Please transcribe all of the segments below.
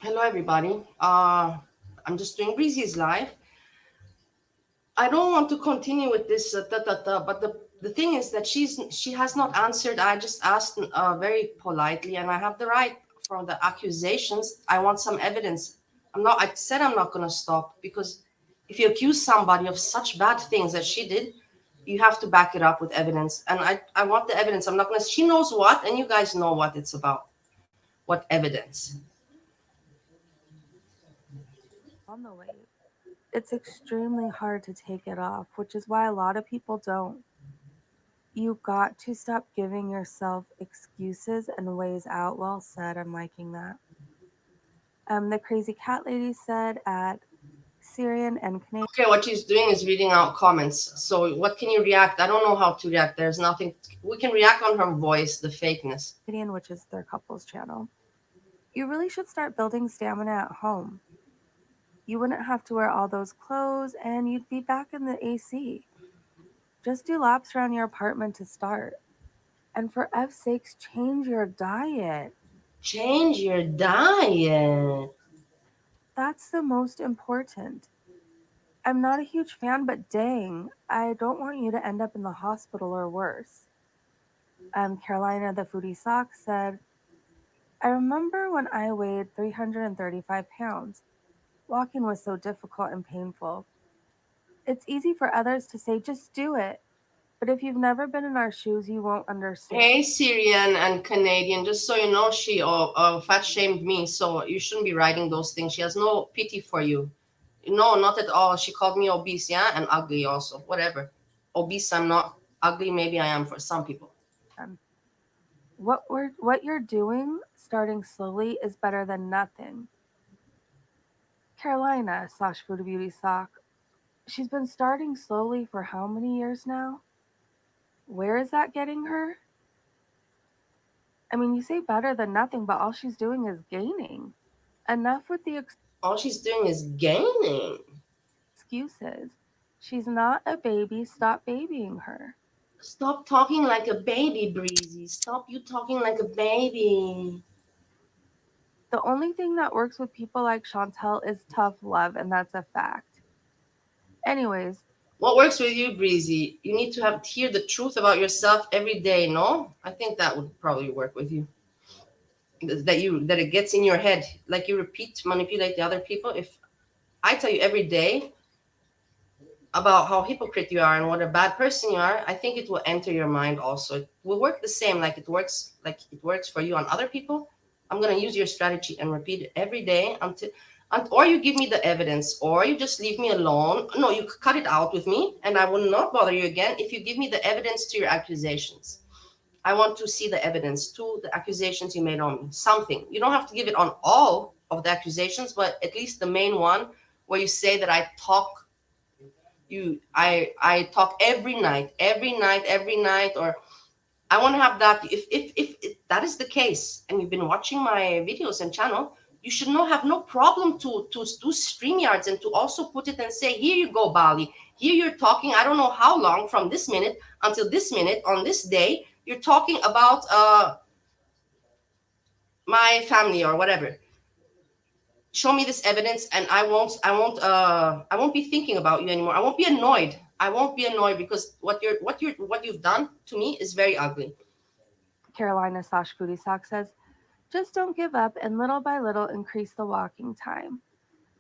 Hello, everybody. I'm just doing Breezy's live. I don't want to continue with this but the thing is that she has not answered. I just asked very politely, and I have the right for the accusations. I want some evidence. I'm not. I said I'm not going to stop because if you accuse somebody of such bad things that she did, you have to back it up with evidence. And I want the evidence. I'm not going to. She knows what, and you guys know what it's about. What evidence? On the wave. It's extremely hard to take it off, which is why a lot of people don't. You got to stop giving yourself excuses and ways out. Well said. I'm liking that. The crazy cat lady said at Syrian and Okay, what she's doing is reading out comments. So what can you react? I don't know how to react. There's nothing. We can react on her voice, the fakeness. Canadian, which is their couples channel. You really should start building stamina at home. You wouldn't have to wear all those clothes and you'd be back in the AC. Just do laps around your apartment to start. And for F's sakes, change your diet. Change your diet. That's the most important. I'm not a huge fan, but dang, I don't want you to end up in the hospital or worse. Carolina, the foodie sock, said, I remember when I weighed 335 pounds. Walking was so difficult and painful. It's easy for others to say, just do it. But if you've never been in our shoes, you won't understand. Hey, Syrian and Canadian, just so you know, she fat shamed me, so you shouldn't be writing those things. She has no pity for you. No, not at all. She called me obese, yeah, and ugly also. Whatever. Obese, I'm not. Ugly, maybe I am for some people. What you're doing, starting slowly, is better than nothing. Carolina slash Foodie Beauty Sock. She's been starting slowly for how many years now? Where is that getting her? I mean, you say better than nothing, but all she's doing is gaining. Enough with the All she's doing is gaining. excuses. She's not a baby. Stop babying her. Stop talking like a baby, Breezy. Stop you talking like a baby. The only thing that works with people like Chantel is tough love, and that's a fact. Anyways, What works with you, Breezy? You need to have hear the truth about yourself every day, no? I think that would probably work with you. That it gets in your head. Like you repeat, manipulate the other people. If I tell you every day about how hypocrite you are and what a bad person you are, I think it will enter your mind also. It will work the same like it works for you on other people. I'm gonna use your strategy and repeat it every day or you give me the evidence or you just leave me alone. No, you cut it out with me and I will not bother you again if you give me the evidence to your accusations. I want to see the evidence to the accusations you made on me. Something. You don't have to give it on all of the accusations, but at least the main one where you say that I talk every night, or I want to have that. If that is the case, and you've been watching my videos and channel, you should not have no problem to do StreamYards and to also put it and say, here you go, Bali. Here you're talking. I don't know how long from this minute until this minute on this day. You're talking about my family or whatever. Show me this evidence and I won't be thinking about you anymore. I won't be annoyed. I won't be annoyed because what you've done to me is very ugly. Carolina slash Foodie Sock says, just don't give up and little by little increase the walking time.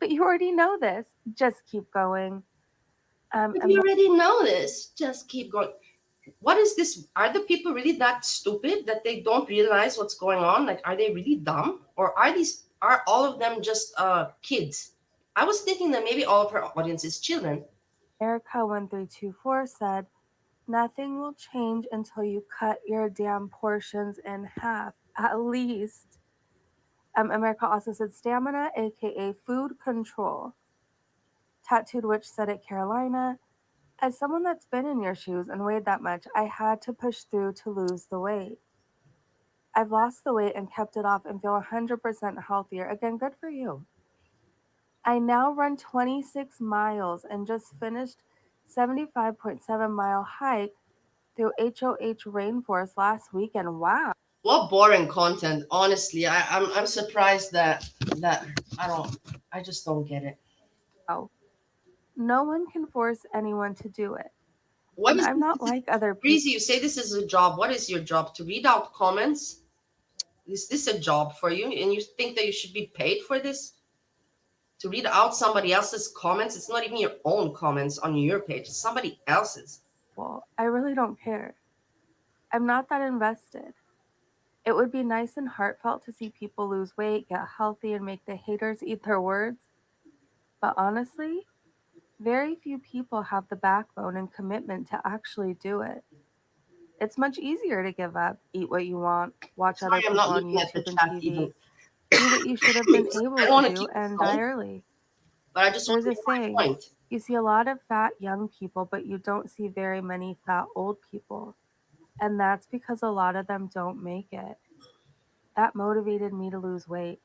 But you already know this. Just keep going. But you And already know this. Just keep going. What is this? Are the people really that stupid that they don't realize what's going on? Like, are they really dumb, or are all of them just kids? I was thinking that maybe all of her audience is children. Erica1324 said, nothing will change until you cut your damn portions in half, at least. America also said stamina, aka food control. Tattooed Witch said at Carolina, as someone that's been in your shoes and weighed that much, I had to push through to lose the weight. I've lost the weight and kept it off and feel 100% healthier. Again, good for you. I now run 26 miles and just finished 75.7-mile hike through HOH rainforest last weekend. Wow. What boring content, honestly. I'm surprised that That I don't. I just don't get it. Wow. No one can force anyone to do it. What And is I'm this? not like other people. Breezy, you say this is a job. What is your job? To read out comments? Is this a job for you? And you think that you should be paid for this? To read out somebody else's comments? It's not even your own comments on your page. It's somebody else's. I really don't care. I'm not that invested. It would be nice and heartfelt to see people lose weight, get healthy, and make the haters eat their words. But honestly, very few people have the backbone and commitment to actually do it. It's much easier to give up, eat what you want, watch other Sorry, I'm people not on looking at the YouTube and chat even. TV, do what you should have been I able don't to want to do, keep and this die going, early. but I just want There's to a make my saying, point. you see a lot of fat young people, but you don't see very many fat old people. And that's because a lot of them don't make it. That motivated me to lose weight.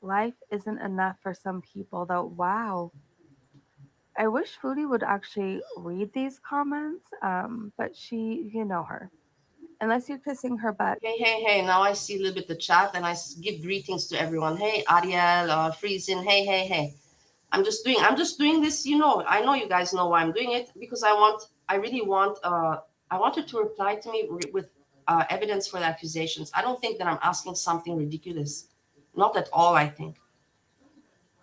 Life isn't enough for some people, though. Wow. I wish Foodie would actually read these comments, but she, you know her. Unless you're kissing her butt. Hey, hey, hey. Now I see a little bit the chat and I give greetings to everyone. Hey, Ariel, Friesen. Hey, hey, hey. I'm just doing this, I know you guys know why I'm doing it because I really want, I want her to reply to me with evidence for the accusations. I don't think that I'm asking something ridiculous. Not at all, I think.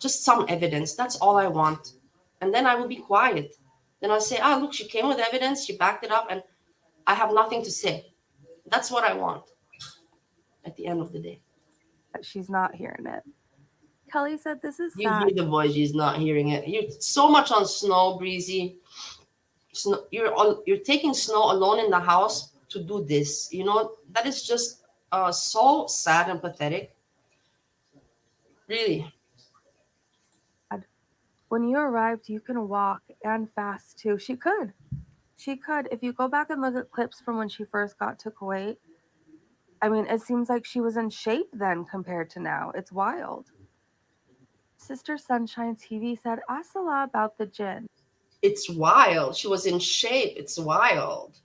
Just some evidence. That's all I want. And then I will be quiet. Then I'll say, look, she came with evidence, she backed it up, and I have nothing to say. That's what I want at the end of the day. But she's not hearing it. Kelly said, this is You hear sad. the voice, she's not hearing it. You're so much on snow, Breezy. Snow, you're taking snow alone in the house to do this. That is just so sad and pathetic. Really. When you arrived, you can walk and fast too. She could. She could. If you go back and look at clips from when she first got to Kuwait, I mean, it seems like she was in shape then compared to now. It's wild. Sister Sunshine TV said, ask Salah about the gin. It's wild. She was in shape. It's wild.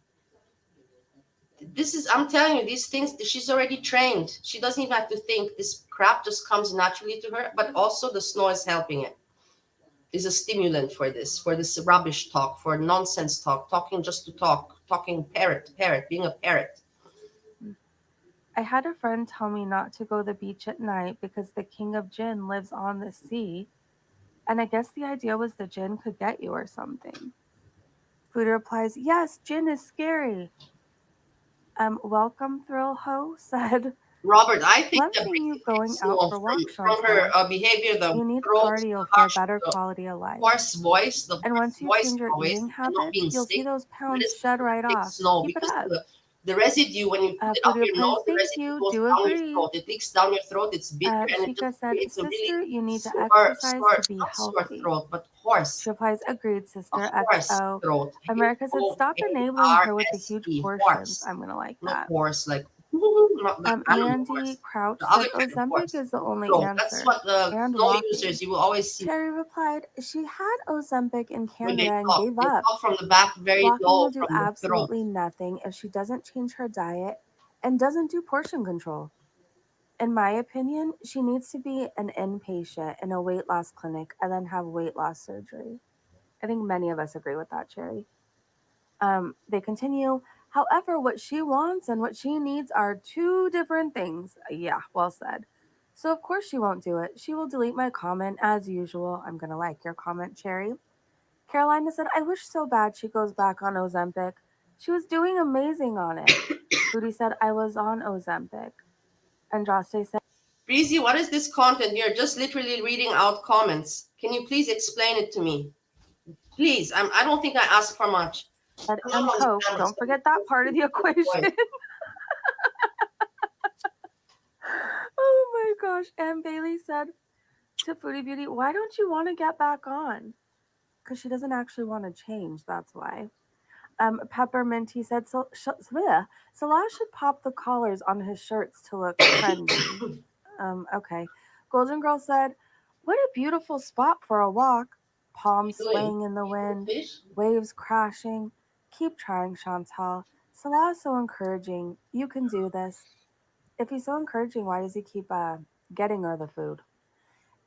I'm telling you, these things, she's already trained. She doesn't even have to think. This crap just comes naturally to her, but also the snow is helping it. Is a stimulant for this rubbish talk, for nonsense talk, talking just to talk, talking parrot, being a parrot. I had a friend tell me not to go to the beach at night because the king of gin lives on the sea. And I guess the idea was the gin could get you or something. Foodie replies, yes, gin is scary. Welcome, Thrill Ho said, Robert, I think love that seeing you Bridget going gets out snow for from walks, her Chantel. behavior, the You need throat, the cardio for a harsh, better the quality of life. And hoarse once you voice change your always, eating and not habits, being you'll see sick. those That pounds is shed right thick off. snow Keep it because up. the residue when you put it up Foodie your replies, nose, the thank residue you, goes do down your agree. throat. It leaks down your throat. It's bitter and it just Chica said, creates a really sister, you need to sore, exercise sore, to be not sore healthy. throat, but She hoarse, replies, agreed, a sister, hoarse XO. throat. America said, stop enabling her with the huge HORSE, portions. horse, I'm going to like not that. horse, like not the animal Mandy horse, Crouch the other said, kind of Ozempic horse. is the only So that's answer. what the And snow walking. users you will always see Cherry replied, she had Ozempic in when they Canada and talk. gave They up. talk from the back very Walking will low do from the throat. absolutely nothing if she doesn't change her diet and doesn't do portion control. In my opinion, she needs to be an inpatient in a weight loss clinic and then have weight loss surgery. I think many of us agree with that, Cherry. They continue, however, what she wants and what she needs are two different things. Yeah, well said. So, of course, she won't do it. She will delete my comment as usual. I'm going to like your comment, Cherry. Carolina said, I wish so bad she goes back on Ozempic. She was doing amazing on it. Foodie said, I was on Ozempic. Andraste said, Breezy, what is this content? You're just literally reading out comments. Can you please explain it to me? Please, I don't think I asked for much. I'm not on the Coke. camera, Don't so forget that part of the my equation. point. Oh my gosh. And Bailey said to Foodie Beauty, why don't you want to get back on? Because she doesn't actually want to change. That's why. Pepperminty said, Salah should pop the collars on his shirts to look trendy. Okay. Golden Girl said, what a beautiful spot for a walk. Palms Doing swaying in the wind, fish? waves crashing. Keep trying, Chantal. Salah is so encouraging. You can do this. If he's so encouraging, why does he keep getting her the food?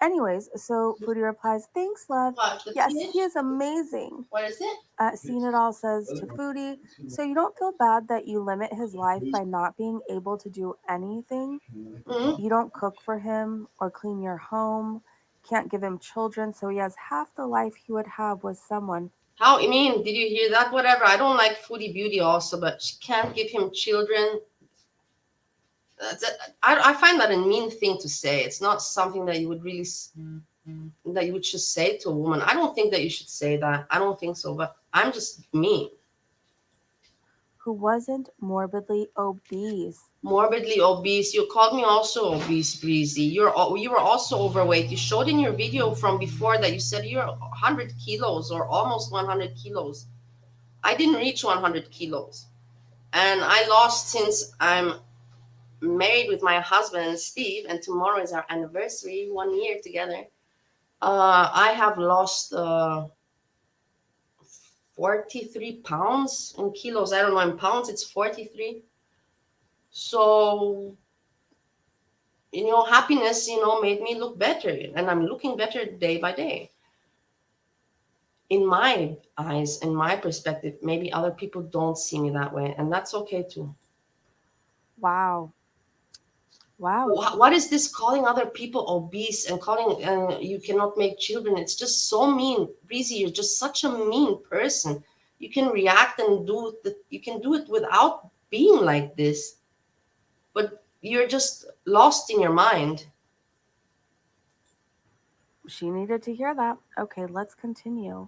Anyways, so Foodie replies, "Thanks, love. What, the Yes, he fish? is amazing." What is it? Seen It All says to Foodie, "So you don't feel bad that you limit his life by not being able to do anything? Hmm. You don't cook for him or clean your home, can't give him children, so he has half the life he would have with someone." How, I mean, did you hear that? Whatever. I don't like Foodie Beauty also, but she can't give him children. I find that a mean thing to say. It's not something that you would really, that you would just say to a woman. I don't think that you should say that. I don't think so, but I'm just me. Who wasn't morbidly obese. Morbidly obese. You called me also obese, Breezy. You were also overweight. You showed in your video from before that you said you're 100 kilos or almost 100 kilos. I didn't reach 100 kilos. And I lost since I'm married with my husband, Steve, and tomorrow is our anniversary, 1 year together. I have lost 43 pounds in kilos. I don't know, in pounds, it's 43. So, happiness, made me look better. And I'm looking better day by day. In my eyes, in my perspective, maybe other people don't see me that way. And that's okay too. Wow. Wow. What is this calling other people obese and calling you cannot make children? It's just so mean. Breezy, you're just such a mean person. You can react and you can do it without being like this, but you're just lost in your mind. She needed to hear that. Okay, let's continue.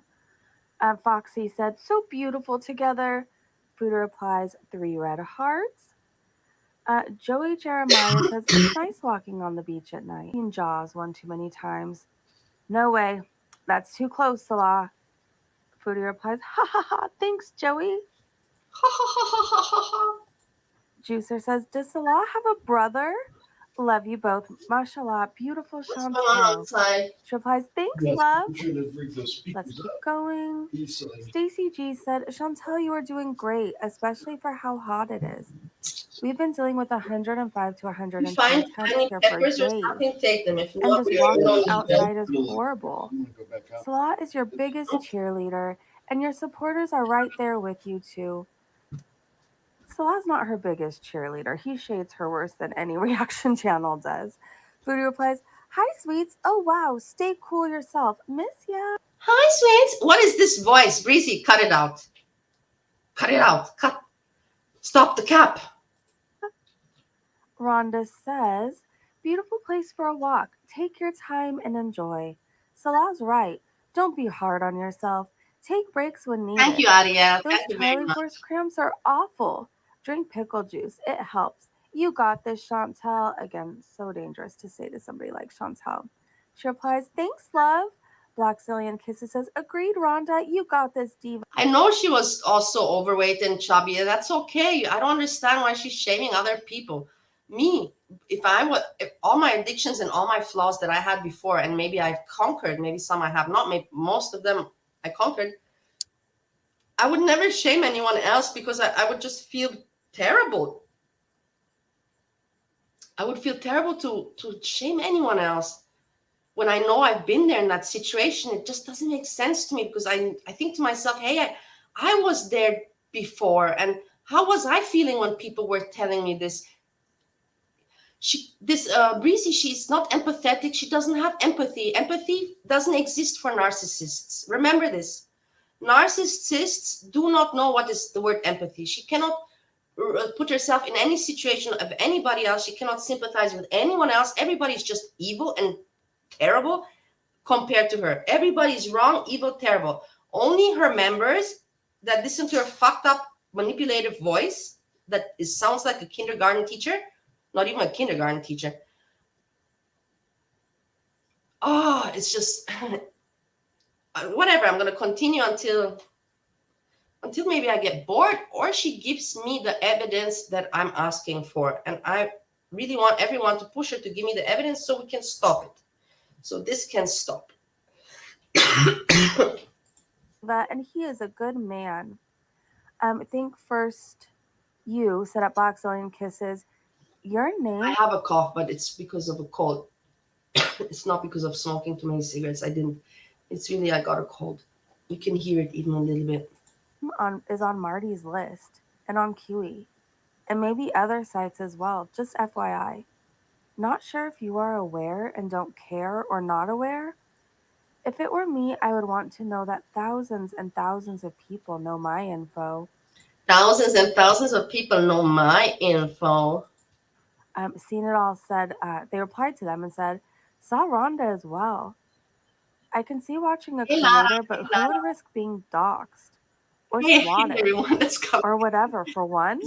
Foxy said, "So beautiful together." Buddha replies, "Three red hearts." Joey Jeremiah says, "It's nice walking on the beach at night." Seen Jaws one too many times. "No way. That's too close, Salah." Foodie replies, "Ha ha ha, thanks, Joey." Ha ha ha ha ha ha ha. Juicer says, "Does Salah have a brother? Love you both. Mashallah, beautiful What's going on Chantel." outside? She replies, "Thanks, love." Let's keep going. Stacy G said, "Chantel, you are doing great, especially for how hot it is. We've been dealing with 105 to You 110 find temps any here for peppers or days, something? Take them. If and not, just we walking don't need them. outside is horrible. Salah is your biggest cheerleader, and your supporters are right there with you, too." Salah's not her biggest cheerleader. He shades her worse than any reaction channel does. Booty replies, "Hi, sweets. Oh, wow. Stay cool yourself. Miss ya." Hi, sweets. What is this voice? Breezy, cut it out. Cut it out. Cut. Stop the cap. Rhonda says, "Beautiful place for a walk. Take your time and enjoy." Salah's right. Don't be hard on yourself. Take breaks when Thank you, needed. Ariel. Those Thank you very Charlie much. horse cramps are awful. Drink pickle juice. It helps. "You got this, Chantel." Again, so dangerous to say to somebody like Chantel. She replies, "Thanks, love." Black Zillion Kisses says, "Agreed, Rhonda. You got this, diva." I know she was also overweight and chubby, and that's okay. I don't understand why she's shaming other people. Me, if all my addictions and all my flaws that I had before, and maybe I've conquered, maybe some I have not, maybe most of them I conquered, I would never shame anyone else because I would just feel terrible. I would feel terrible to shame anyone else. When I know I've been there in that situation, it just doesn't make sense to me because I think to myself, hey, I was there before, and how was I feeling when people were telling me this? This Breezy, she's not empathetic. She doesn't have empathy. Empathy doesn't exist for narcissists. Remember this. Narcissists do not know what is the word empathy. She cannot put herself in any situation of anybody else. She cannot sympathize with anyone else. Everybody's just evil and terrible compared to her. Everybody's wrong, evil, terrible. Only her members that listen to her fucked up, manipulative voice sounds like a kindergarten teacher, not even a kindergarten teacher. Oh, it's just whatever. I'm gonna continue until maybe I get bored or she gives me the evidence that I'm asking for. And I really want everyone to push her to give me the evidence so we can stop it. So this can stop. And he is a good man. Think first you set up Black Zillion Kisses. Your I name have a cough, but it's because of a cold. It's not because of smoking too many cigarettes. I didn't. It's really I got a cold. You can hear it even a little bit. Is on Marty's list and on QE, and maybe other sites as well, just FYI. Not sure if you are aware and don't care or not aware. If it were me, I would want to know that thousands and thousands of people know my info. Thousands and thousands of people know my info. Seen It All said, they replied to them and said, saw Rhonda as well. I can see watching a Hey Lara, creator, hey but who would Lara. risk being doxxed or Hey swatted everyone, let's come. or whatever for one?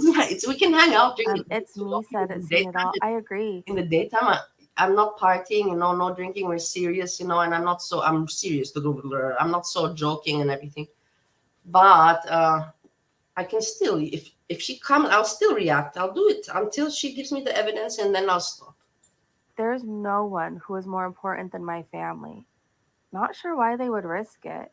We can hang out during the day. It's So me, don't think said in it, the Seen It daytime. All. I agree. In the daytime, I'm not partying, no drinking. We're serious, and I'm not so. I'm serious. I'm not so joking and everything. But I can still, if she comes, I'll still react. I'll do it until she gives me the evidence, and then I'll stop. There's no one who is more important than my family. Not sure why they would risk it.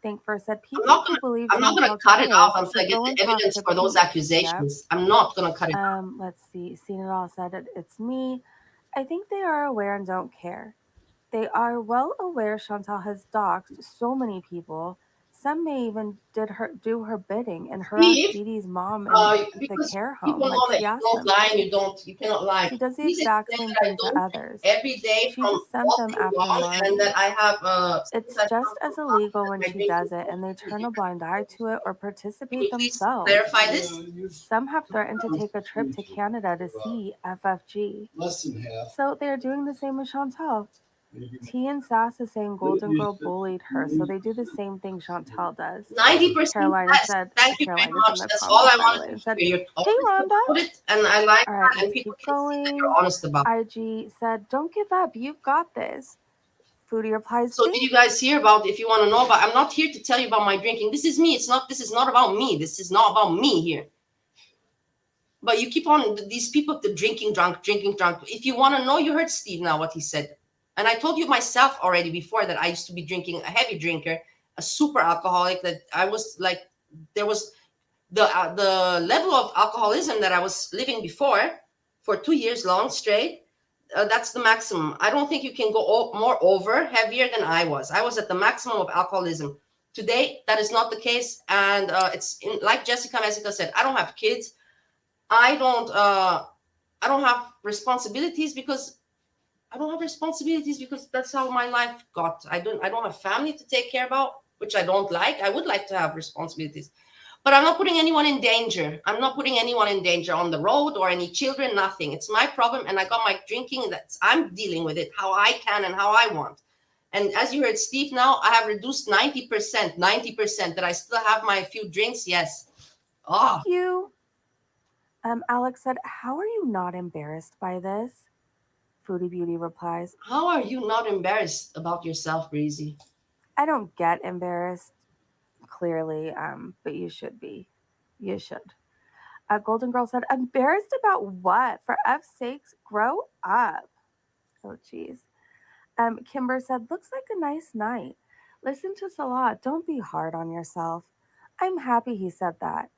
Think first said I'm people not who gonna. believe I'm not gonna Chantal cut it off cares until I should get go and the talk evidence to for those Peeps. Yep. accusations. I'm not gonna cut it off. Let's see. Seen It All said it. It's me. I think they are aware and don't care. They are well aware Chantal has doxed so many people. Some may even do her bidding and harass Steve, Dee Dee's mom in the because care people home like know that she you asked don't them lie and to. you cannot lie. She does the Please exact explain same that I thing to don't drink others. every day She from just sent them walking after wrong, and that Marty. I have It's that just comes from as coffee illegal that when my she drinking does it is and they turn a completely blind eye different. to it or Can participate you please themselves. clarify this? Some have threatened to take a trip to Canada to see FFG. So they are doing the same with Chantal. T and Sass is saying Golden Girl bullied her, so they do the same thing Chantal does. 90% yes. Thank you very Carolina's in much. the That's all comments, I by the wanted way, to and said, hear. You're hey, honest Rhonda. about it, and I like All right, that. And let's people keep can see that going. you're honest about it. IG said, don't give up. You've got this. Foodie replies, So did you guys hear about? If you want to know about, I'm not here to tell you about my drinking. This is me. It's not. This is not about me. This is not about me here. But you keep on these people the drinking drunk, drinking drunk. If you want to know, you heard Steve now what he said, and I told you myself already before that I used to be drinking a heavy drinker, a super alcoholic. That I was like, there was the level of alcoholism that I was living before for 2 years long straight. That's the maximum. I don't think you can go more over heavier than I was. I was at the maximum of alcoholism. Today, that is not the case, and like Jessica said, I don't have kids. I don't. I don't have responsibilities because that's how my life got. I don't have family to take care about, which I don't like. I would like to have responsibilities, but I'm not putting anyone in danger. I'm not putting anyone in danger on the road or any children, nothing. It's my problem, and I got my drinking. That's I'm dealing with it how I can and how I want. And as you heard Steve now, I have reduced 90%, 90%, that I still have my few drinks. Yes. Oh, thank you. Alex said, how are you not embarrassed by this? Foodie Beauty replies, how are you not embarrassed about yourself, Breezy? I don't get embarrassed, clearly, but you should be. You should. Golden Girl said, embarrassed about what? For F's sakes, grow up. Oh, jeez. Kimber said, looks like a nice night. Listen to Salah. Don't be hard on yourself. I'm happy he said that.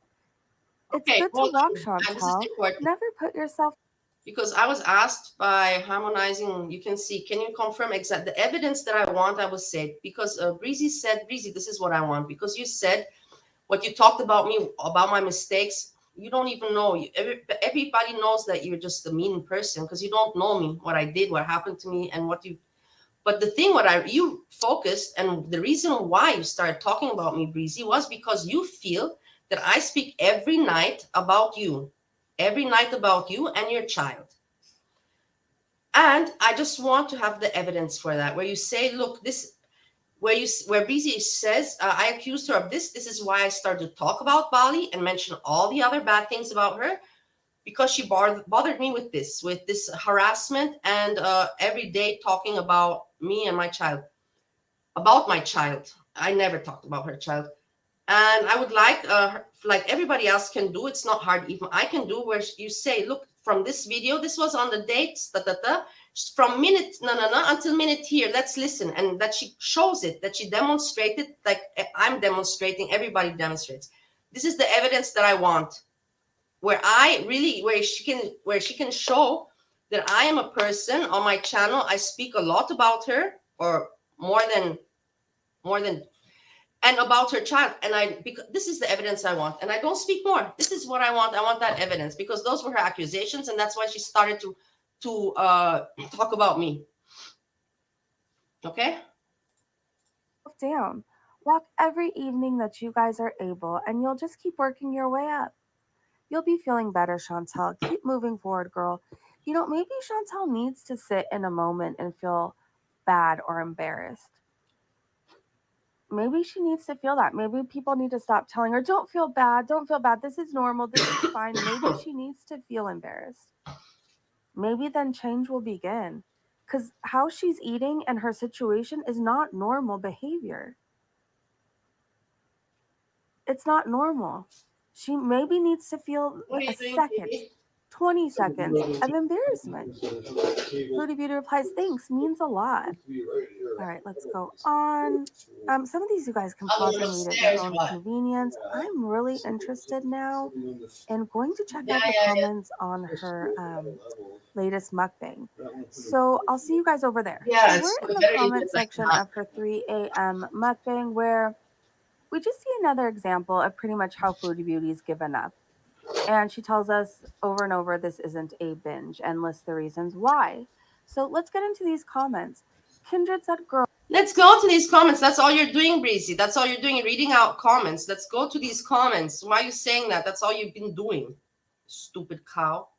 It's Okay, good to hold walk, on. This is Chantal. important Never put yourself. because I was asked by harmonizing. You can see. Can you confirm exact the evidence that I want? I will say because Breezy said, Breezy, this is what I want because you said what you talked about me about my mistakes. You don't even know. Everybody knows that you're just a mean person because you don't know me, what I did, what happened to me, and what you. But the thing, you focused, and the reason why you started talking about me, Breezy, was because you feel that I speak every night about you and your child. And I just want to have the evidence for that, where you say, look, this, where Breezy says, I accused her of this. This is why I started to talk about Bali and mention all the other bad things about her because she bothered me with this harassment and every day talking about me and my child. About my child. I never talked about her child. And I would like everybody else can do. It's not hard. Even I can do where you say, look, from this video, this was on the dates, from minute no until minute here. Let's listen, and that she shows it, that she demonstrated, like I'm demonstrating. Everybody demonstrates. This is the evidence that I want, where she can show that I am a person on my channel. I speak a lot about her, or more than more than and about her child. And because this is the evidence I want, and I don't speak more. This is what I want. I want that evidence, because those were her accusations, and that's why she started to talk about me. Okay. Down. Walk every evening that you guys are able, and you'll just keep working your way up. You'll be feeling better, Chantel. Keep moving forward, girl. Maybe Chantel needs to sit in a moment and feel bad or embarrassed. Maybe she needs to feel that. Maybe people need to stop telling her, don't feel bad, don't feel bad. This is normal, this is fine. Maybe she needs to feel embarrassed. Maybe then change will begin. Because how she's eating and her situation is not normal behavior. It's not normal. She maybe needs to feel What are a you doing, second, baby? 20 seconds of embarrassment. Foodie Beauty replies, thanks, means a lot. All right, let's go on. Some of these you guys can I'm pause going and read at your upstairs. own What? convenience. I'm really interested now in going to check Yeah, out the yeah, yeah. comments on her latest mukbang. So I'll see you guys over there. So Yeah, we're it's in the better you comment did like section that. of her 3 a.m. mukbang where we just see another example of pretty much how Foodie Beauty's given up. And she tells us over and over this isn't a binge and lists the reasons why. So let's get into these comments. Kindred said, girl, Let's go to these comments. That's all you're doing, Breezy. That's all you're doing, reading out comments. Let's go to these comments. Why are you saying that? That's all you've been doing. Stupid cow.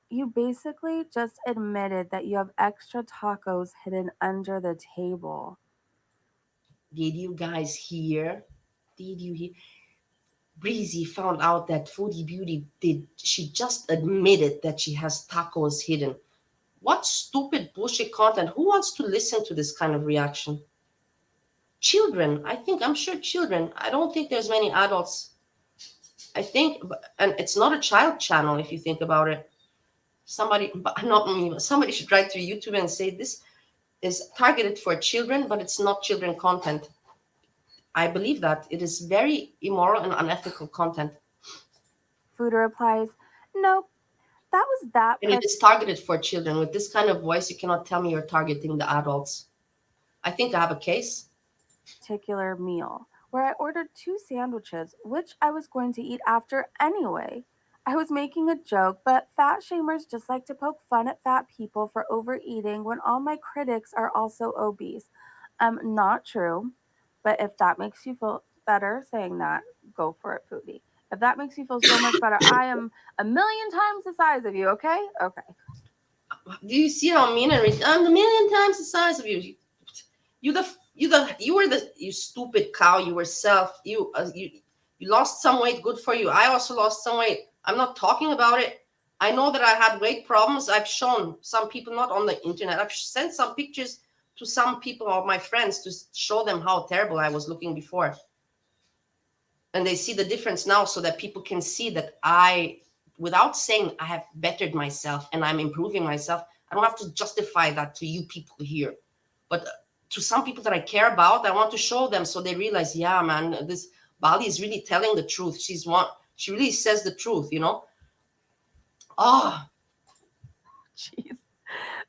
you basically just admitted that you have extra tacos hidden under the table. Did you guys hear? Did you hear? Breezy found out that Foodie Beauty did. She just admitted that she has tacos hidden. What stupid bullshit content? Who wants to listen to this kind of reaction? Children. I'm sure children. I don't think there's many adults. I think, and it's not a child channel if you think about it. Somebody, but not me, somebody should write to YouTube and say this is targeted for children, but it's not children content. I believe that it is very immoral and unethical content, Fuda replies, nope, that was that and it is targeted for children. With this kind of voice, you cannot tell me you're targeting the adults. I think I have a case. particular meal where I ordered 2 sandwiches, which I was going to eat after anyway. I was making a joke, but fat shamers just like to poke fun at fat people for overeating when all my critics are also obese. Not true, but if that makes you feel better saying that, go for it, foodie. If that makes you feel so much better, I am a million times the size of you, okay? Okay. Do you see how mean and I'm a million times the size of you. You stupid cow. You were self. You lost some weight. Good for you. I also lost some weight. I'm not talking about it. I know that I had weight problems. I've shown some people, not on the internet. I've sent some pictures to some people of my friends to show them how terrible I was looking before, and they see the difference now, so that people can see that without saying I have bettered myself and I'm improving myself, I don't have to justify that to you people here, but to some people that I care about, I want to show them so they realize, yeah, man, this Bali is really telling the truth. She really says the truth, you know. Oh, Jeez.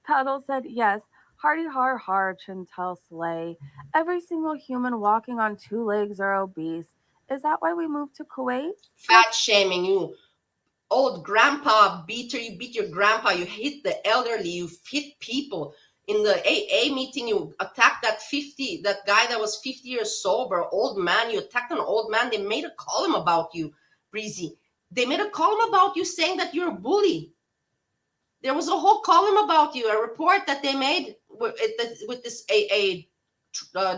Paddle said, yes. Hardy har har, Chantel Slay. Every single human walking on 2 legs are obese. Is that why we moved to Kuwait? fat shaming, you old grandpa beater. You beat your grandpa. You hit the elderly. You hit people. In the AA meeting, you attacked that guy that was 50 years sober, old man. You attacked an old man. They made a column about you, Breezy. They made a column about you saying that you're a bully. There was a whole column about you, a report that they made with this AA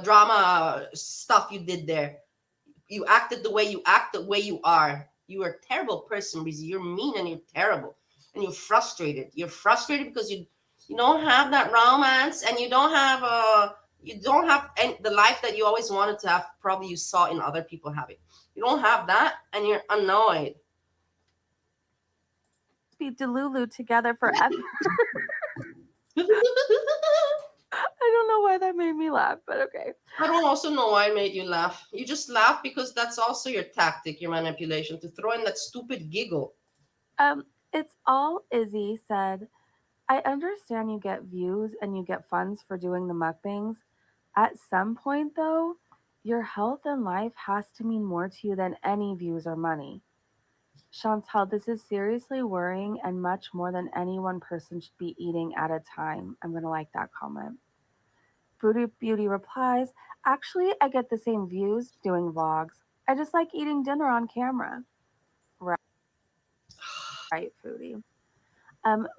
drama stuff you did there. You acted the way you act, the way you are. You are a terrible person, Breezy. You're mean and you're terrible. And you're frustrated. You're frustrated because you don't have that romance, and you don't have the life that you always wanted to have. Probably you saw in other people having. You don't have that, and you're annoyed. Be Delulu together forever. I I don't know why that made me laugh, but okay. don't also know why I made you laugh. You just laugh because that's also your tactic, your manipulation, to throw in that stupid giggle. It's all Izzy said. I understand you get views and you get funds for doing the mukbangs. At some point, though, your health and life has to mean more to you than any views or money. Chantal, this is seriously worrying and much more than any one person should be eating at a time. I'm going to like that comment. Beauty replies, actually, I get the same views doing vlogs. I just like eating dinner on camera. Right, Foodie.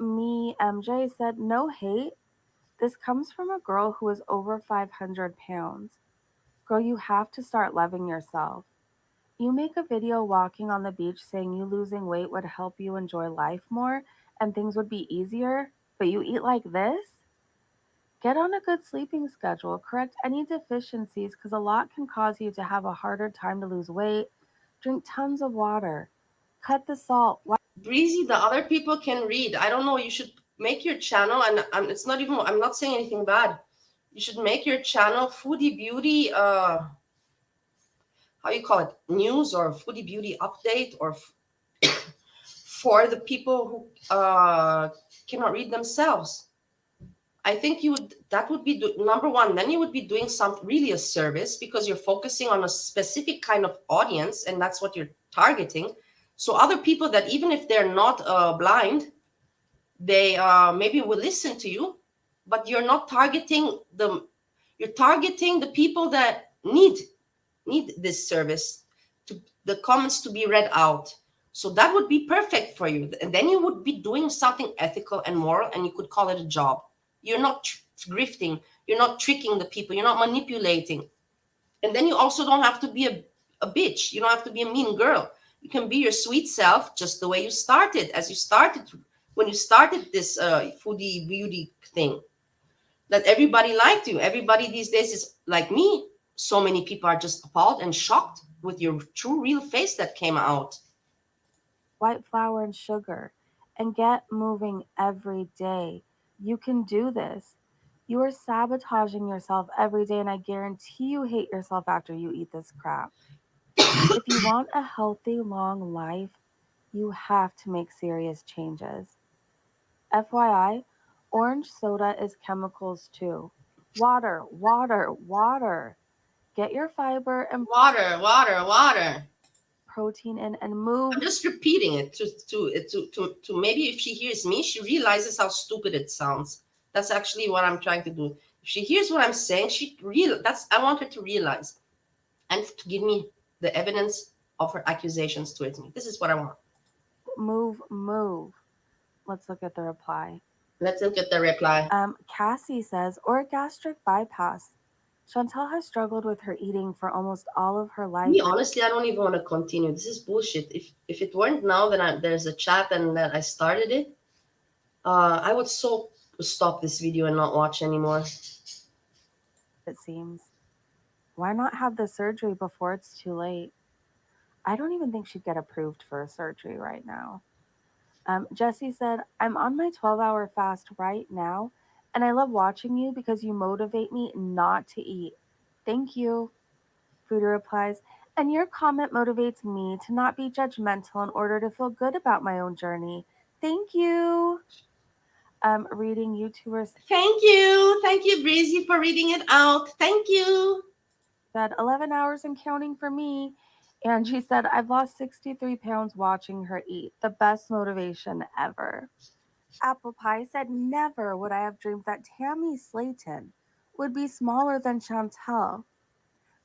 Me, MJ said, no hate. This comes from a girl who is over 500 pounds. Girl, you have to start loving yourself. You make a video walking on the beach saying you losing weight would help you enjoy life more and things would be easier, but you eat like this? Get on a good sleeping schedule, correct any deficiencies because a lot can cause you to have a harder time to lose weight. Drink tons of water. Cut the salt. Breezy, the other people can read. I don't know. You should make your channel, and it's not even. I'm not saying anything bad. You should make your channel foodie beauty. How you call it? News or foodie beauty update, or for the people who cannot read themselves. I think you would that would be number one. Then you would be doing some really a service because you're focusing on a specific kind of audience, and that's what you're targeting. So other people that even if they're not blind, they maybe will listen to you, but you're targeting the people that need this service, to the comments to be read out. So that would be perfect for you, and then you would be doing something ethical and moral, and you could call it a job. You're not grifting, you're not tricking the people, you're not manipulating. And then you also don't have to be a bitch, you don't have to be a mean girl. You can be your sweet self, just the way you started, as you started when you started this foodie beauty thing, that everybody liked you. Everybody these days is like me. So many people are just appalled and shocked with your true real face that came out. White flour and sugar, and get moving every day. You can do this. You are sabotaging yourself every day, and I guarantee you hate yourself after you eat this crap. If you want a healthy, long life, you have to make serious changes. FYI, orange soda is chemicals too. Water, water, water. Get your fiber and Water, water, water. protein in and move. I'm just repeating it to maybe if she hears me, she realizes how stupid it sounds. That's actually what I'm trying to do. If she hears what I'm saying, that's I want her to realize and to give me the evidence of her accusations towards me. This is what I want. Move, move. Let's look at the reply. Let's look at the reply. Cassie says, or a gastric bypass. Chantal has struggled with her eating for almost all of her life. Me, honestly, I don't even want to continue. This is bullshit. If it weren't now that there's a chat and that I started it, I would so stop this video and not watch anymore. It seems. Why not have the surgery before it's too late? I don't even think she'd get approved for a surgery right now. Jesse said, I'm on my 12-hour fast right now, and I love watching you because you motivate me not to eat. Thank you. Fuda replies, and your comment motivates me to not be judgmental in order to feel good about my own journey. Thank you. Reading YouTubers Thank you, Breezy, for reading it out. Thank you. said 11 hours and counting for me. And she said, I've lost 63 pounds watching her eat. The best motivation ever. Apple Pie said, never would I have dreamed that Tammy Slayton would be smaller than Chantel.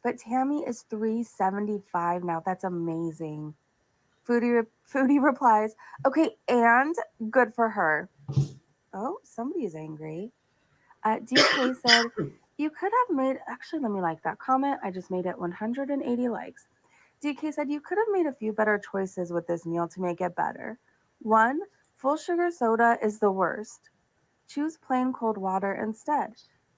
But Tammy is 375 now. That's amazing. Foodie replies, okay, and good for her. Oh, somebody's angry. DK said, you could have made, actually, let me like that comment. I just made it 180 likes. DK said, you could have made a few better choices with this meal to make it better. One, full sugar soda is the worst. Choose plain cold water instead.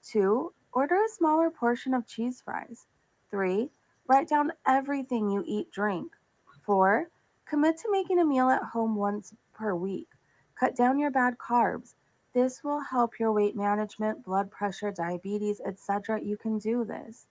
2. Order a smaller portion of cheese fries. 3. Write down everything you eat, drink. 4. Commit to making a meal at home once per week. Cut down your bad carbs. This will help your weight management, blood pressure, diabetes, etc. You can do this.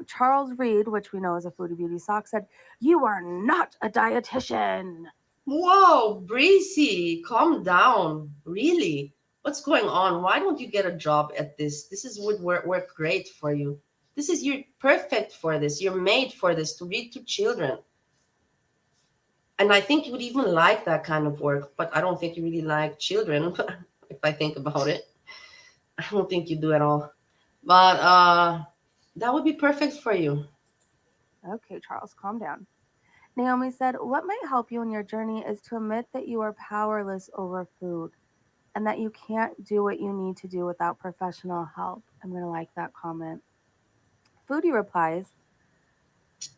Charles Reed, which we know is a foodie beauty sock, said, you are not a dietitian. Whoa, Breezy, calm down. Really? What's going on? Why don't you get a job at this? This is would work great for you. This is you're perfect for this. You're made for this to read to children. And I think you would even like that kind of work, but I don't think you really like children if I think about it. I don't think you do at all. But that would be perfect for you. Okay, Charles, calm down. Naomi said, what might help you in your journey is to admit that you are powerless over food and that you can't do what you need to do without professional help. I'm going to like that comment. Foodie replies,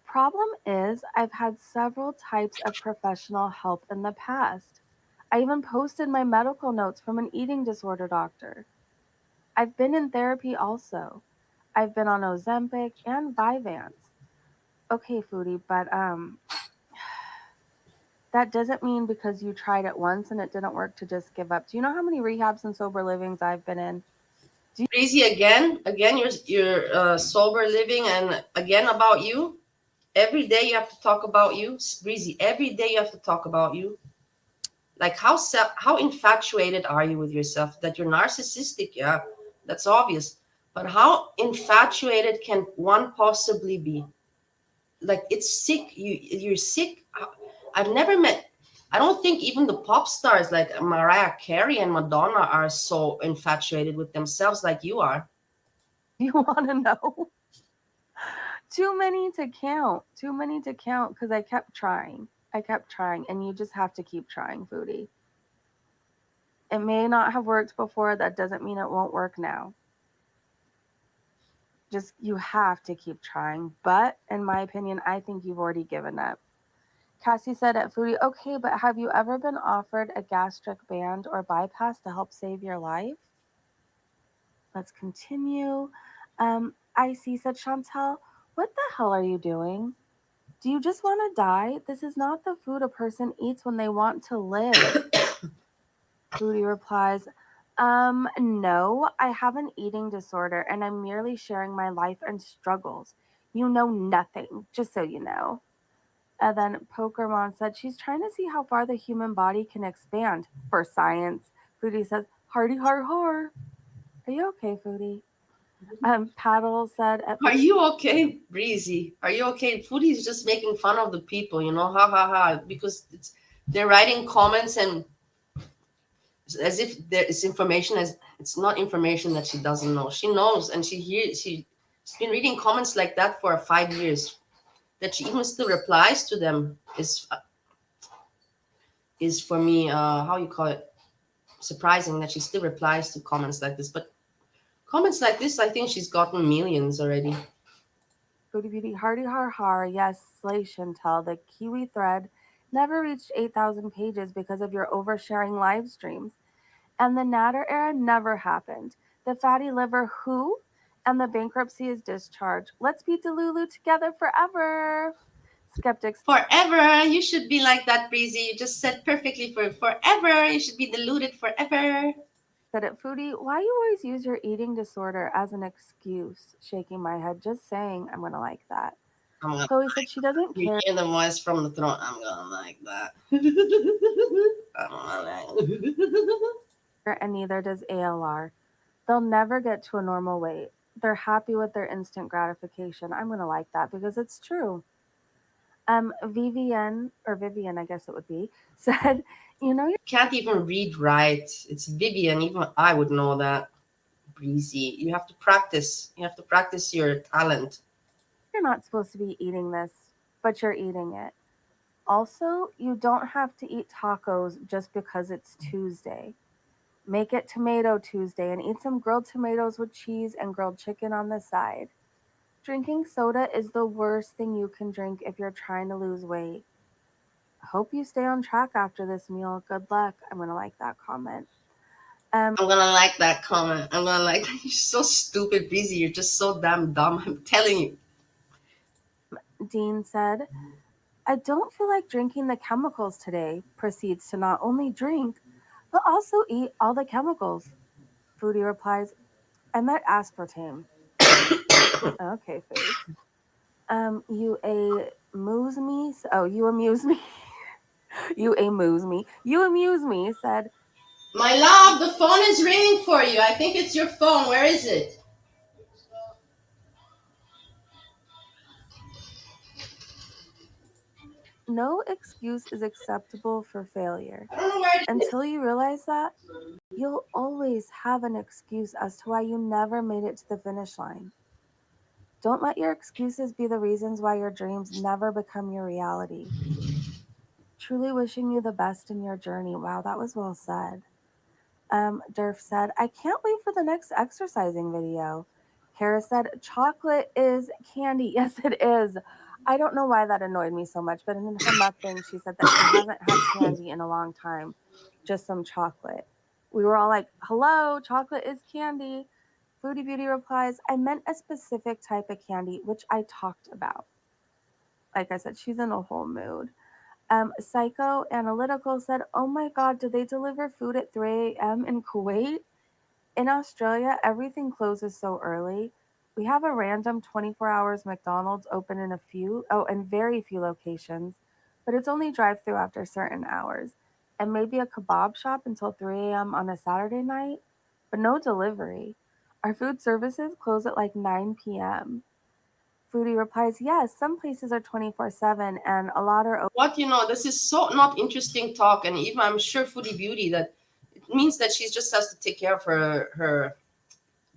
problem is, I've had several types of professional help in the past. I even posted my medical notes from an eating disorder doctor. I've been in therapy also. I've been on Ozempic and Vyvanse. Okay, foodie, but that doesn't mean because you tried it once and it didn't work to just give up. Do you know how many rehabs and sober livings I've been in? Breezy, again, you're sober living, and again about you. Every day you have to talk about you, Breezy. Every day you have to talk about you. Like how infatuated are you with yourself that you're narcissistic? Yeah, that's obvious. But how infatuated can one possibly be? Like it's sick. You're sick. I've never met. I don't think even the pop stars like Mariah Carey and Madonna are so infatuated with themselves like you are. Do you want to know? Too many to count. Too many to count because I kept trying. I kept trying, and you just have to keep trying, foodie. It may not have worked before. That doesn't mean it won't work now. Just you have to keep trying. But in my opinion, I think you've already given up. Cassie said at Foodie, okay, but have you ever been offered a gastric band or bypass to help save your life? Let's continue. Icy said, Chantel, what the hell are you doing? Do you just want to die? This is not the food a person eats when they want to live. Foodie replies, no, I have an eating disorder and I'm merely sharing my life and struggles. You know nothing, just so you know. And then Pokemon said she's trying to see how far the human body can expand for science. Foodie says, hardy har har. Are you okay, Foodie? Paddle said at Are you okay, Breezy? Are you okay? Foodie is just making fun of the people, ha ha ha, because they're writing comments and as if there is information as it's not information that she doesn't know. She knows, and she's been reading comments like that for 5 years. That she even still replies to them is for me how you call it surprising that she still replies to comments like this. But comments like this, I think she's gotten millions already. Foodie Beauty hardy har har. Yes, Slay Chantel, the Kiwi thread never reached 8,000 pages because of your oversharing live streams. And the Natter era never happened. The fatty liver who? And the bankruptcy is discharged. Let's be Delulu together forever. Skeptics Forever, you should be like that, Breezy. You just said perfectly for forever. You should be deluded forever. said at Foodie, why you always use your eating disorder as an excuse? Shaking my head, just saying I'm gonna like that. I'm gonna Chloe said she doesn't you care hear the voice from the throne. I'm gonna like that. I'm gonna like. and neither does ALR. They'll never get to a normal weight. They're happy with their instant gratification. I'm gonna like that because it's true. Vivian, or Vivian, I guess it would be, said, you know, Can't even read right. It's Vivian. Even I would know that. Breezy. You have to practice. You have to practice your talent. you're not supposed to be eating this, but you're eating it. Also, you don't have to eat tacos just because it's Tuesday. Make it Tomato Tuesday and eat some grilled tomatoes with cheese and grilled chicken on the side. Drinking soda is the worst thing you can drink if you're trying to lose weight. Hope you stay on track after this meal. Good luck. I'm going to like that comment. Um, I'm gonna like that comment. I'm gonna like. You're so stupid, Breezy. You're just so damn dumb. I'm telling you. Dean said, I don't feel like drinking the chemicals today. Proceeds to not only drink, but also eat all the chemicals. Foodie replies, I meant aspartame. Okay, foods. You amuse me. Oh, you amuse me. You amuse me. You amuse me, said, My love, the phone is ringing for you. I think it's your phone. Where is it? no excuse is acceptable for failure. I don't know where it is. Until you realize that, you'll always have an excuse as to why you never made it to the finish line. Don't let your excuses be the reasons why your dreams never become your reality. Truly wishing you the best in your journey. Wow, that was well said. Durf said, I can't wait for the next exercising video. Kara said, chocolate is candy. Yes, it is. I don't know why that annoyed me so much, but in her mukbang, she said that she hasn't had candy in a long time, just some chocolate. We were all like, hello, chocolate is candy. Foodie Beauty replies, I meant a specific type of candy, which I talked about. Like I said, she's in a whole mood. Psycho Analytical said, oh my God, do they deliver food at 3 a.m. in Kuwait? In Australia, everything closes so early. We have a random 24 hours McDonald's open in in very few locations, but it's only drive through after certain hours, and maybe a kebab shop until 3 a.m. on a Saturday night, but no delivery. Our food services close at like 9 p.m. Foodie replies, yes, some places are 24/7 and a lot are What, this is so not interesting talk. And even I'm sure Foodie Beauty, that it means that she just has to take care of her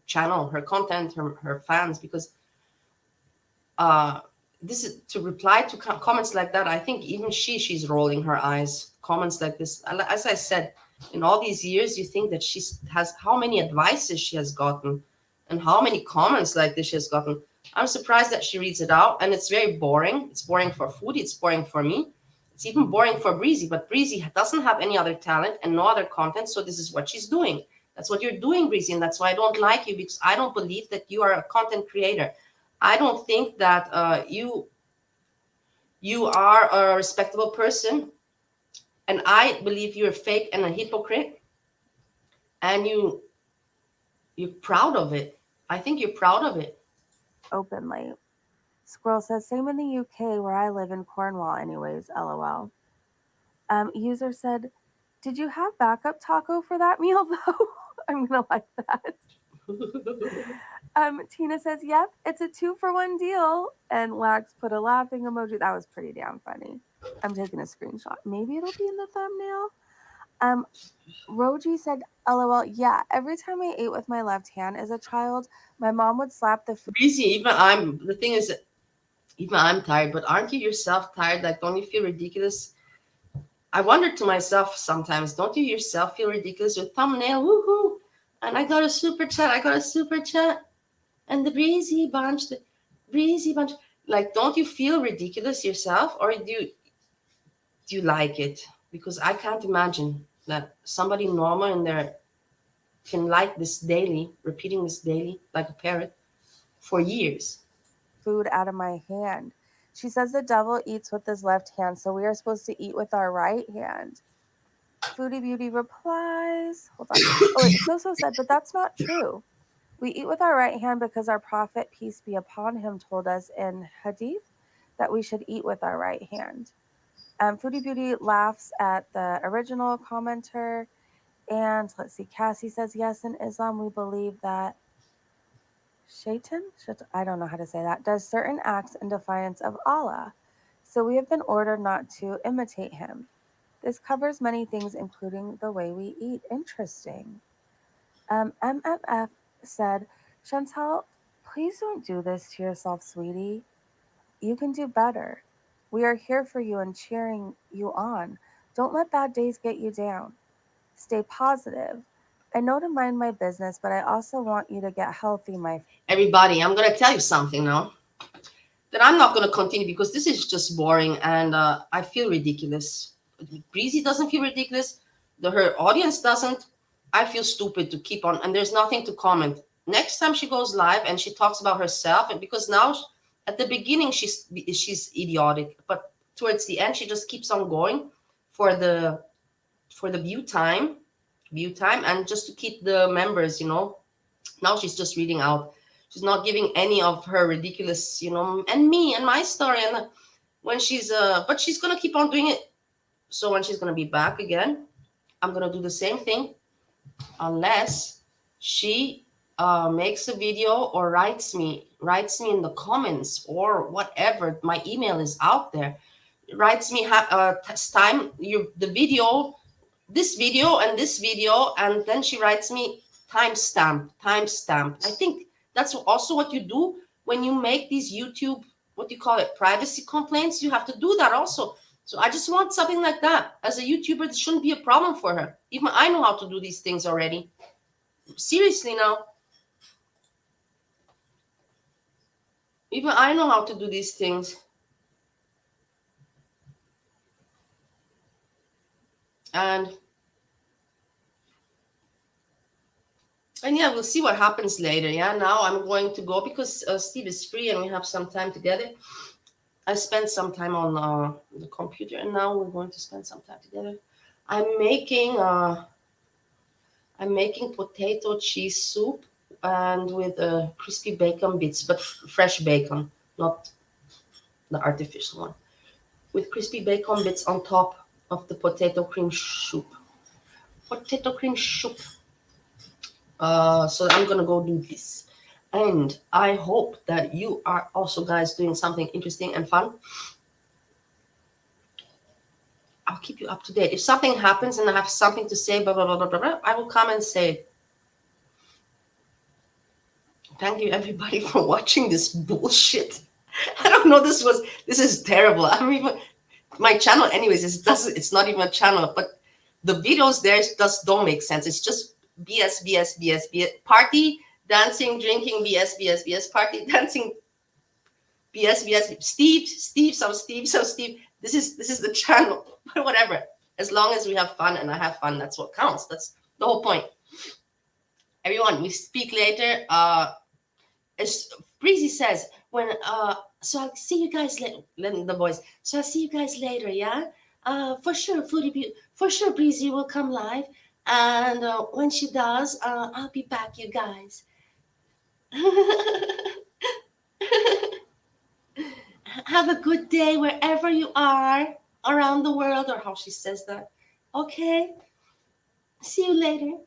channel, her content, her fans, because uh this is to reply to comments like that. I think even she's rolling her eyes. Comments like this, as I said, in all these years, you think that has how many advices she has gotten, and how many comments like this she has gotten. I'm surprised that she reads it out, and it's very boring. It's boring for Foodie, it's boring for me, it's even boring for Breezy. But Breezy doesn't have any other talent and no other content, so this is what she's doing. That's what you're doing, Breezy, and that's why I don't like you, because I don't believe that you are a content creator. I don't think that you are a respectable person, and I believe you're fake and a hypocrite, and you're proud of it. I think you're proud of it. openly. Squirrel says, same in the UK where I live in Cornwall, anyways, lol. User said, did you have backup taco for that meal though? I'm gonna like that. Tina says, yep, it's a 2-for-1 deal. And Wax put a laughing emoji. That was pretty damn funny. I'm taking a screenshot. Maybe it'll be in the thumbnail. Um, Roji said, LOL, yeah, every time I ate with my left hand as a child, my mom would slap the food. Breezy, even I'm. The thing is, even I'm tired. But aren't you yourself tired? Like, don't you feel ridiculous? I wonder to myself sometimes. Don't you yourself feel ridiculous with thumbnail? Woohoo! And I got a super chat. I got a super chat. And the breezy bunch. The breezy bunch. Like, don't you feel ridiculous yourself, or do you like it? Because I can't imagine that somebody normal in there can like this daily, repeating this daily like a parrot for years. Food out of my hand. She says the devil eats with his left hand, so we are supposed to eat with our right hand. Foodie Beauty replies, hold on. Oh, wait, So said, but that's not true. We eat with our right hand because our prophet, peace be upon him, told us in Hadith that we should eat with our right hand. Foodie Beauty laughs at the original commenter. And let's see, Cassie says, yes, in Islam, we believe that Shaitan, I don't know how to say that, does certain acts in defiance of Allah. So we have been ordered not to imitate him. This covers many things, including the way we eat. Interesting. MFF said, Chantal, please don't do this to yourself, sweetie. You can do better. We are here for you and cheering you on. Don't let bad days get you down. Stay positive. I know to mind my business, but I also want you to get healthy, my Everybody, I'm going to tell you something now that I'm not going to continue, because this is just boring, and I feel ridiculous. Breezy doesn't feel ridiculous. Her audience doesn't. I feel stupid to keep on, and there's nothing to comment. Next time she goes live and she talks about herself, and because now at the beginning she's idiotic, but towards the end she just keeps on going for the view time, and just to keep the members. Now she's just reading out. She's not giving any of her ridiculous, and me and my story. And when but she's gonna keep on doing it So when she's gonna be back again, I'm gonna do the same thing, unless she makes a video or writes me in the comments or whatever. My email is out there. Writes me time you the video, this video and this video, and then she writes me timestamp. I think that's also what you do when you make these YouTube, what do you call it, privacy complaints. You have to do that also. So I just want something like that. As a YouTuber, it shouldn't be a problem for her. Even I know how to do these things already. Seriously now, even I know how to do these things. And yeah, we'll see what happens later. Yeah, now I'm going to go because Steve is free and we have some time together. I spent some time on the computer, and now we're going to spend some time together. I'm making uh, I'm making potato cheese soup, and with crispy bacon bits, but fresh bacon, not the artificial one. With crispy bacon bits on top of the potato cream soup. Potato cream soup. So I'm gonna go do this. And I hope that you are also, guys, doing something interesting and fun. I'll keep you up to date. If something happens and I have something to say, blah, blah, blah, blah, blah, blah, I will come and say it. Thank you, everybody, for watching this bullshit. I don't know. This is terrible. I'm even my channel, anyways. It's not even a channel, but the videos there just don't make sense. It's just BS, BS, BS, BS. Party, dancing, drinking, BS, BS, BS. Party, dancing, BS, BS. Steve. This is the channel. But whatever. As long as we have fun and I have fun, that's what counts. That's the whole point. Everyone, we speak later. As Breezy says, when so I'll see you guys later. The voice. So I'll see you guys later, yeah. For sure, for sure, Breezy will come live, and when she does, I'll be back, you guys. Have a good day wherever you are around the world, or how she says that. Okay. See you later.